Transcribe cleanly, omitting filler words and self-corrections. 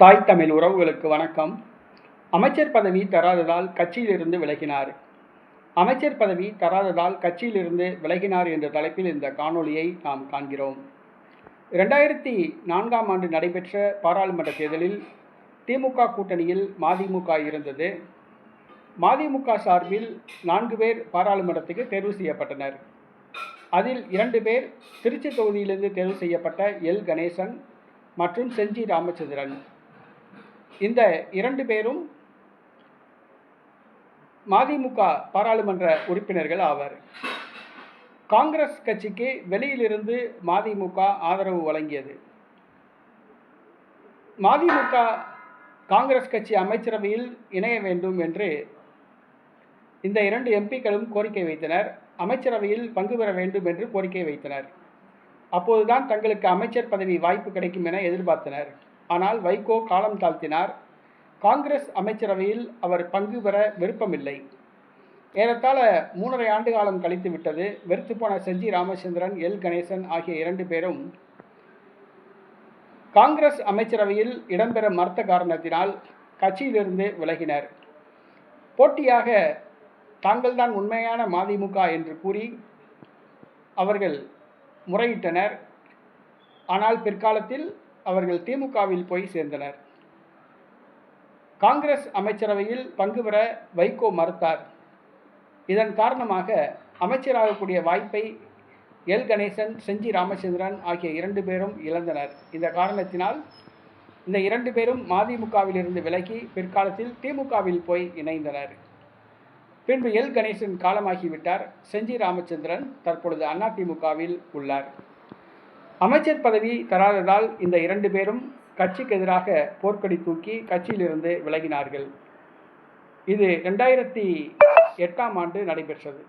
தாய் தமிழ் உறவுகளுக்கு வணக்கம். அமைச்சர் பதவி தராததால் கட்சியிலிருந்து விலகினார். அமைச்சர் பதவி தராததால் கட்சியிலிருந்து விலகினார் என்ற தலைப்பில் இந்த காணொளியை நாம் காண்கிறோம். 2004ஆம் ஆண்டு நடைபெற்ற பாராளுமன்ற தேர்தலில் திமுக கூட்டணியில் மதிமுக இருந்தது. மதிமுக சார்பில் 4 பேர் பாராளுமன்றத்துக்கு தேர்வு செய்யப்பட்டனர். அதில் 2 பேர் திருச்சி தொகுதியிலிருந்து தேர்வு செய்யப்பட்ட எல் கணேசன் மற்றும் செஞ்சி ராமச்சந்திரன். இந்த 2 பேரும் மதிமுக பாராளுமன்ற உறுப்பினர்கள் ஆவர். காங்கிரஸ் கட்சிக்கு வெளியிலிருந்து மதிமுக ஆதரவு வழங்கியது. மதிமுக காங்கிரஸ் கட்சி அமைச்சரவையில் இணைய வேண்டும் என்று இந்த 2 எம்பிக்களும் கோரிக்கை வைத்தனர். அமைச்சரவையில் பங்கு பெற வேண்டும் என்று கோரிக்கை வைத்தனர். அப்போதுதான் தங்களுக்கு அமைச்சர் பதவி வாய்ப்பு கிடைக்கும் என எதிர்பார்த்தனர். ஆனால் வைகோ காலம் தாழ்த்தினார். காங்கிரஸ் அமைச்சரவையில் அவர் பங்கு பெற விருப்பமில்லை. ஏறத்தாழ 3½ ஆண்டு காலம் கழித்து விட்டது. வெறுத்துப்போன செஞ்சி ராமச்சந்திரன், எல் கணேசன் ஆகிய 2 பேரும் காங்கிரஸ் அமைச்சரவையில் இடம்பெற மறுத்த காரணத்தினால் கட்சியிலிருந்து விலகினர். போட்டியாக தாங்கள்தான் உண்மையான மதிமுக என்று கூறி அவர்கள் முறையிட்டனர். ஆனால் பிற்காலத்தில் அவர்கள் திமுகவில் போய் சேர்ந்தனர். காங்கிரஸ் அமைச்சரவையில் பங்கு பெற வைகோ மறுத்தார். இதன் காரணமாக அமைச்சராகக்கூடிய வாய்ப்பை எல் கணேசன், செஞ்சி ராமச்சந்திரன் ஆகிய 2 பேரும் இழந்தனர். இந்த காரணத்தினால் இந்த 2 பேரும் மதிமுகவிலிருந்து விலகி பிற்காலத்தில் திமுகவில் போய் இணைந்தனர். பின்பு எல் கணேசன் காலமாகிவிட்டார். செஞ்சி ராமச்சந்திரன் தற்பொழுது அதிமுகவில் உள்ளார். அமைச்சர் பதவி தராததால் இந்த 2 பேரும் கட்சிக்கு எதிராக போர்க்கொடி தூக்கி கட்சியிலிருந்து விலகினார்கள். இது 2008ஆம் ஆண்டு நடைபெற்றது.